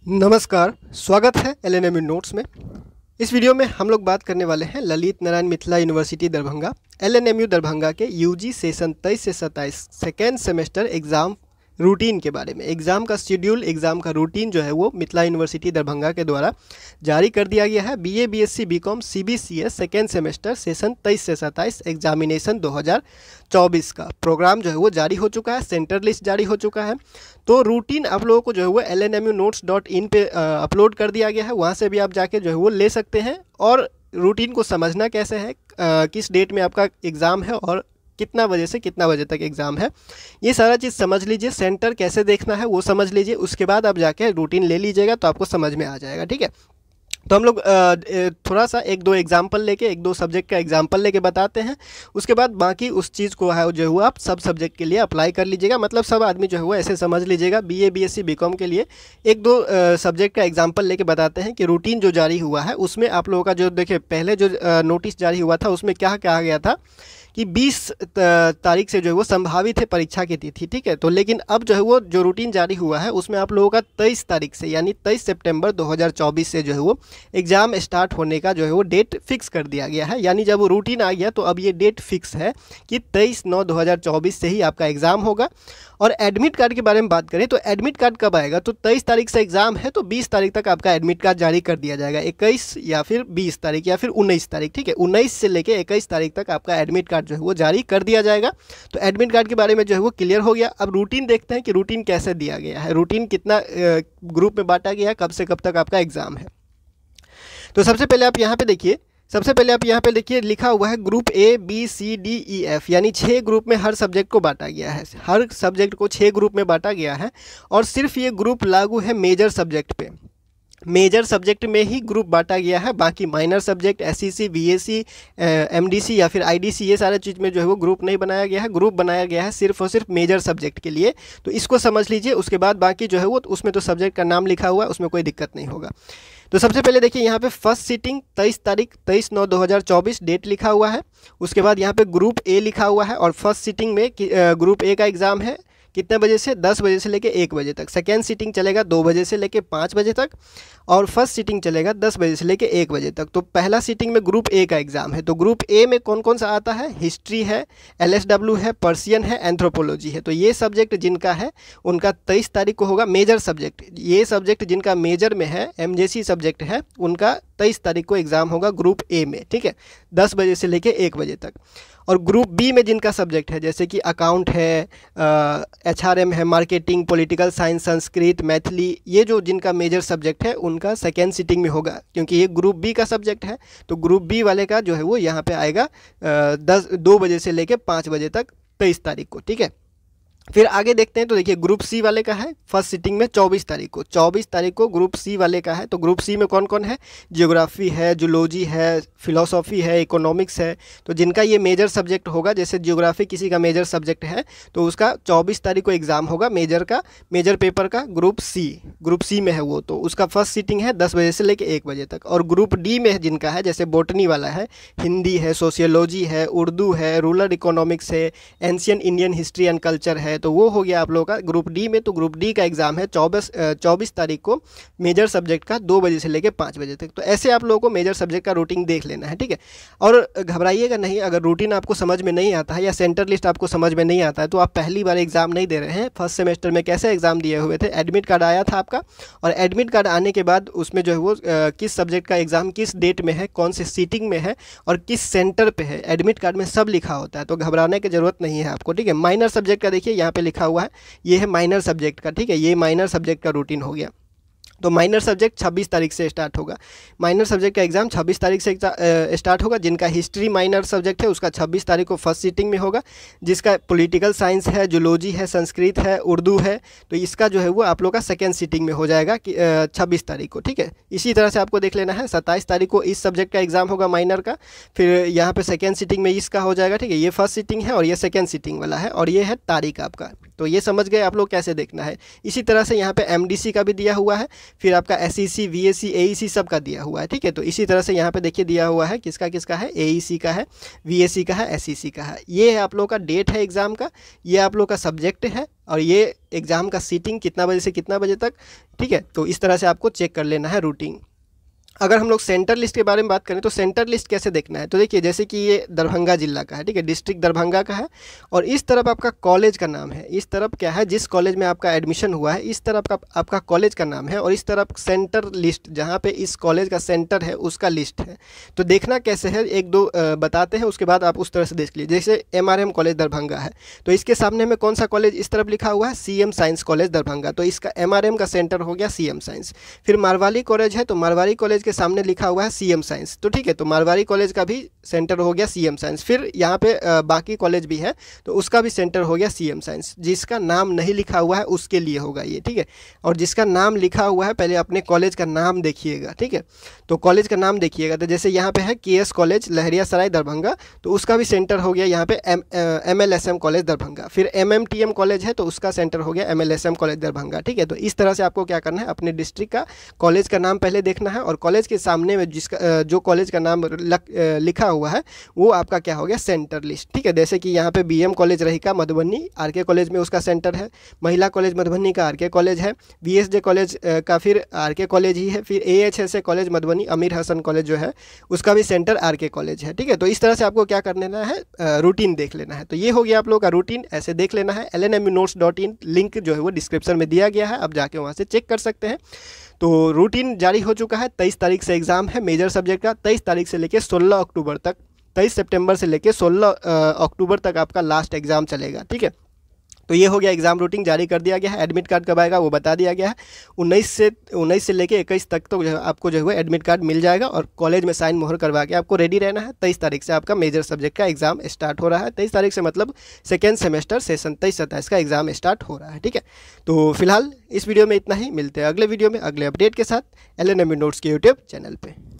नमस्कार, स्वागत है एलएनएमयू नोट्स में। इस वीडियो में हम लोग बात करने वाले हैं ललित नारायण मिथिला यूनिवर्सिटी दरभंगा एलएनएमयू दरभंगा के यूजी सेशन 23 से 27 सेकेंड सेमेस्टर एग्ज़ाम रूटीन के बारे में। एग्ज़ाम का शेड्यूल, एग्ज़ाम का रूटीन जो है वो मिथिला यूनिवर्सिटी दरभंगा के द्वारा जारी कर दिया गया है। BA, BSc, BCom, CBCS second semester session 23 से 27 एग्जामिनेशन 2024 का प्रोग्राम जो है वो जारी हो चुका है, सेंटर लिस्ट जारी हो चुका है। तो रूटीन आप लोगों को जो है वो lnmunotes.in पे अपलोड कर दिया गया है, वहाँ से भी आप जाके जो है वो ले सकते हैं। और रूटीन को समझना कैसे है, किस डेट में आपका एग्ज़ाम है और कितना बजे से कितना बजे तक एग्ज़ाम है, ये सारा चीज़ समझ लीजिए। सेंटर कैसे देखना है वो समझ लीजिए, उसके बाद आप जाके रूटीन ले लीजिएगा तो आपको समझ में आ जाएगा। ठीक है, तो हम लोग थोड़ा सा एक दो एग्जाम्पल लेके, एक दो सब्जेक्ट का एग्जाम्पल लेके बताते हैं। उसके बाद बाकी उस चीज़ को है जो है वो आप सब सब्जेक्ट के लिए अप्लाई कर लीजिएगा। मतलब सब आदमी जो है वो ऐसे समझ लीजिएगा। बीए, बीएससी, बीकॉम के लिए एक दो सब्जेक्ट का एग्जाम्पल लेके बताते हैं कि रूटीन जो जारी हुआ है उसमें आप लोगों का जो देखिए पहले जो नोटिस जारी हुआ था उसमें क्या कहा गया था कि 20 तारीख से जो है वो संभावित है परीक्षा की तिथि। ठीक है, तो लेकिन अब जो है वो जो रूटीन जारी हुआ है उसमें आप लोगों का 23 तारीख से यानी 23 सितंबर 2024 से जो है वो एग्ज़ाम स्टार्ट होने का जो है वो डेट फिक्स कर दिया गया है। यानी जब वो रूटीन आ गया तो अब ये डेट फिक्स है कि 23/9/2024 से ही आपका एग्ज़ाम होगा। और एडमिट कार्ड के बारे में बात करें तो एडमिट कार्ड कब आएगा, तो 23 तारीख से एग्ज़ाम है तो 20 तारीख तक आपका एडमिट कार्ड जारी कर दिया जाएगा। 21 या फिर 20 तारीख या फिर 19 तारीख। ठीक है, 19 से लेके 21 तारीख तक आपका एडमिट कार्ड जो है वो जारी कर दिया जाएगा। तो एडमिट कार्ड के बारे में जो है वो क्लियर हो गया। अब रूटीन देखते हैं कि रूटीन कैसे दिया गया है, रूटीन कितना ग्रुप में बांटा गया है, कब से कब तक आपका एग्ज़ाम है। तो सबसे पहले आप यहाँ पे देखिए लिखा हुआ है group A, B, C, D, E, F, यानी 6 ग्रुप में हर सब्जेक्ट को बांटा गया है। हर सब्जेक्ट को 6 ग्रुप में बांटा गया है और सिर्फ ये ग्रुप लागू है मेजर सब्जेक्ट पे। मेजर सब्जेक्ट में ही ग्रुप बांटा गया है, बाकी minor subject SEC, VAC, MDC या फिर आईडीसी ये सारे चीज़ में जो है वो ग्रुप नहीं बनाया गया है। ग्रुप बनाया गया है सिर्फ और सिर्फ मेजर सब्जेक्ट के लिए। तो इसको समझ लीजिए। उसके बाद बाकी जो है वो उसमें तो सब्जेक्ट का नाम लिखा हुआ है, उसमें कोई दिक्कत नहीं होगा। तो सबसे पहले देखिए यहाँ पे फर्स्ट सीटिंग 23 तारीख 23/9/2024 डेट लिखा हुआ है। उसके बाद यहाँ पे ग्रुप ए लिखा हुआ है और फर्स्ट सीटिंग में ग्रुप ए का एग्ज़ाम है कितने बजे से, 10 बजे से लेके 1 बजे तक। सेकेंड सीटिंग चलेगा 2 बजे से लेके 5 बजे तक और फर्स्ट सीटिंग चलेगा 10 बजे से लेके 1 बजे तक। तो पहला सीटिंग में ग्रुप ए का एग्ज़ाम है। तो ग्रुप ए में कौन कौन सा आता है, हिस्ट्री है, एलएसडब्ल्यू है, पर्सियन है, एंथ्रोपोलॉजी है। तो ये सब्जेक्ट जिनका है उनका 23 तारीख को होगा मेजर सब्जेक्ट। ये सब्जेक्ट जिनका मेजर में है, एमजेसी सब्जेक्ट है, उनका 23 तारीख को एग्ज़ाम होगा ग्रुप ए में। ठीक है, 10 बजे से लेके 1 बजे तक। और ग्रुप बी में जिनका सब्जेक्ट है जैसे कि अकाउंट है, एचआरएम है, marketing, political science, Sanskrit, Maithili, ये जो जिनका मेजर सब्जेक्ट है उनका सेकेंड सीटिंग में होगा, क्योंकि ये ग्रुप बी का सब्जेक्ट है। तो ग्रुप बी वाले का जो है वो यहाँ पे आएगा 2 बजे से लेके 5 बजे तक 23 तारीख को। ठीक है, फिर आगे देखते हैं। तो देखिए ग्रुप सी वाले का है फर्स्ट सीटिंग में 24 तारीख को। 24 तारीख को ग्रुप सी वाले का है। तो ग्रुप सी में कौन कौन है, जियोग्राफी है, जूलॉजी है, फिलोसॉफी है, इकोनॉमिक्स है। तो जिनका ये मेजर सब्जेक्ट होगा, जैसे जियोग्राफी किसी का मेजर सब्जेक्ट है तो उसका 24 तारीख को एग्ज़ाम होगा मेजर का, मेजर पेपर का। ग्रुप सी में है वो, तो उसका फर्स्ट सीटिंग है 10 बजे से लेकर 1 बजे तक। और ग्रुप डी में जिनका है जैसे बॉटनी वाला है, हिंदी है, सोशियोलॉजी है, उर्दू है, रूरल इकोनॉमिक्स है, ancient Indian history and culture है। तो वो हो गया आप लोगों का ग्रुप डी में। तो ग्रुप डी का एग्ज़ाम है 24 तारीख को मेजर सब्जेक्ट का 2 बजे से लेकर 5 बजे तक। तो ऐसे आप लोगों को मेजर सब्जेक्ट का रूटीन देख लेना है। ठीक है, और घबराइएगा नहीं, अगर रूटीन आपको समझ में नहीं आता है या सेंटर लिस्ट आपको समझ में नहीं आता है तो आप पहली बार एग्ज़ाम नहीं दे रहे हैं। फर्स्ट सेमेस्टर में कैसे एग्ज़ाम दिए हुए थे, एडमिट कार्ड आया था आपका, और एडमिट कार्ड आने के बाद उसमें जो है वो किस सब्जेक्ट का एग्ज़ाम किस डेट में है, कौन से सीटिंग में है और किस सेंटर पे है, एडमिट कार्ड में सब लिखा होता है। तो घबराने की ज़रूरत नहीं है आपको। ठीक है, माइनर सब्जेक्ट का देखिए यहाँ पे लिखा हुआ है, ये है माइनर सब्जेक्ट का। ठीक है, ये माइनर सब्जेक्ट का रूटीन हो गया। तो माइनर सब्जेक्ट 26 तारीख से स्टार्ट होगा। माइनर सब्जेक्ट का एग्ज़ाम 26 तारीख से स्टार्ट होगा। जिनका हिस्ट्री माइनर सब्जेक्ट है उसका 26 तारीख को फर्स्ट सीटिंग में होगा। जिसका पॉलिटिकल साइंस है, जूलॉजी है, संस्कृत है, उर्दू है, तो इसका जो है वो आप लोग का सेकेंड सीटिंग में हो जाएगा कि 26 तारीख को। ठीक है, इसी तरह से आपको देख लेना है। 27 तारीख को इस सब्जेक्ट का एग्ज़ाम होगा माइनर का, फिर यहाँ पे सेकेंड सीटिंग में इसका हो जाएगा। ठीक है, ये फर्स्ट सीटिंग है और ये सेकेंड सीटिंग वाला है और ये है तारीख आपका। तो ये समझ गए आप लोग कैसे देखना है। इसी तरह से यहाँ पे एमडीसी का भी दिया हुआ है, फिर आपका एसईसी, वीएसी, एईसी सब का दिया हुआ है। ठीक है, तो इसी तरह से यहाँ पे देखिए दिया हुआ है किसका किसका है, एईसी का है, वीएसी का है, एसईसी का है। ये है आप लोग का डेट है एग्ज़ाम का, ये आप लोग का सब्जेक्ट है, और ये एग्ज़ाम का सीटिंग कितना बजे से कितना बजे तक, ठीक है। तो इस तरह से आपको चेक कर लेना है रूटीन। अगर हम लोग सेंटर लिस्ट के बारे में बात करें तो सेंटर लिस्ट कैसे देखना है, तो देखिए जैसे कि ये दरभंगा जिला का है, ठीक है, डिस्ट्रिक्ट दरभंगा का है, और इस तरफ आपका कॉलेज का नाम है, इस तरफ क्या है जिस कॉलेज में आपका एडमिशन हुआ है इस तरफ का आपका कॉलेज का नाम है, और इस तरफ सेंटर लिस्ट जहाँ पे इस कॉलेज का सेंटर है उसका लिस्ट है। तो देखना कैसे है, एक दो बताते हैं, उसके बाद आप उस तरह से देख लीजिए। जैसे MRM कॉलेज दरभंगा है, तो इसके सामने में कौन सा कॉलेज इस तरफ लिखा हुआ है, CM साइंस कॉलेज दरभंगा, तो इसका MRM का सेंटर हो गया CM साइंस। फिर मारवाड़ी कॉलेज है, तो मारवाड़ी कॉलेज के सामने लिखा हुआ है CM साइंस, तो ठीक है, तो मारवाड़ी कॉलेज का भी सेंटर हो गया CM साइंस। फिर यहाँ पे बाकी कॉलेज भी है तो उसका भी सेंटर हो गया CM साइंस। जिसका नाम नहीं लिखा हुआ है उसके लिए होगा ये, ठीक है। और जिसका नाम लिखा हुआ है पहले अपने कॉलेज का नाम देखिएगा, ठीक है। तो कॉलेज का नाम देखिएगा, तो जैसे यहाँ पे है KS कॉलेज लहरियासराय दरभंगा, तो उसका भी सेंटर हो गया यहाँ पे MLSM कॉलेज दरभंगा। फिर MMTM कॉलेज है तो उसका सेंटर हो गया MLSM कॉलेज दरभंगा, ठीक है। तो इस तरह से आपको क्या करना है, अपने डिस्ट्रिक्ट का कॉलेज का नाम पहले देखना है, और कॉलेज के सामने में जिसका जो कॉलेज का नाम लिखा हुआ है वो आपका क्या हो गया, सेंटर लिस्ट, ठीक है। जैसे कि यहाँ पे BM college Rahika Madhubani RK college में उसका सेंटर है, महिला कॉलेज मधुबनी का RK कॉलेज है, VSJ कॉलेज का फिर RK कॉलेज ही है, फिर AHSA कॉलेज मधुबनी अमीर हसन कॉलेज जो है उसका भी सेंटर RK कॉलेज है, ठीक है। तो इस तरह से आपको क्या कर लेना है, रूटीन देख लेना है। तो ये हो गया आप लोगों का रूटीन, ऐसे देख लेना है। lnmunotes.in लिंक जो है वो डिस्क्रिप्शन में दिया गया है, आप जाके वहाँ से चेक कर सकते हैं। तो रूटीन जारी हो चुका है, 23 तारीख से एग्ज़ाम है मेजर सब्जेक्ट का, 23 तारीख से लेकर 16 अक्टूबर तक, 23 सितंबर से लेकर 16 अक्टूबर तक आपका लास्ट एग्ज़ाम चलेगा, ठीक है। तो ये हो गया एग्ज़ाम रूटीन, जारी कर दिया गया है। एडमिट कार्ड कब आएगा वो बता दिया गया है, 19 से लेकर 21 तक तो जो है आपको जो है एडमिट कार्ड मिल जाएगा, और कॉलेज में साइन मोहर करवा के आपको रेडी रहना है। 23 तारीख से आपका मेजर सब्जेक्ट का एग्ज़ाम स्टार्ट हो रहा है, 23 तारीख से मतलब सेकेंड सेमेस्टर सेशन 23-27 का एग्ज़ाम स्टार्ट हो रहा है, ठीक है। तो फिलहाल इस वीडियो में इतना ही, मिलते हैं अगले वीडियो में अगले अपडेट के साथ LNMU नोट्स के यूट्यूब चैनल पर।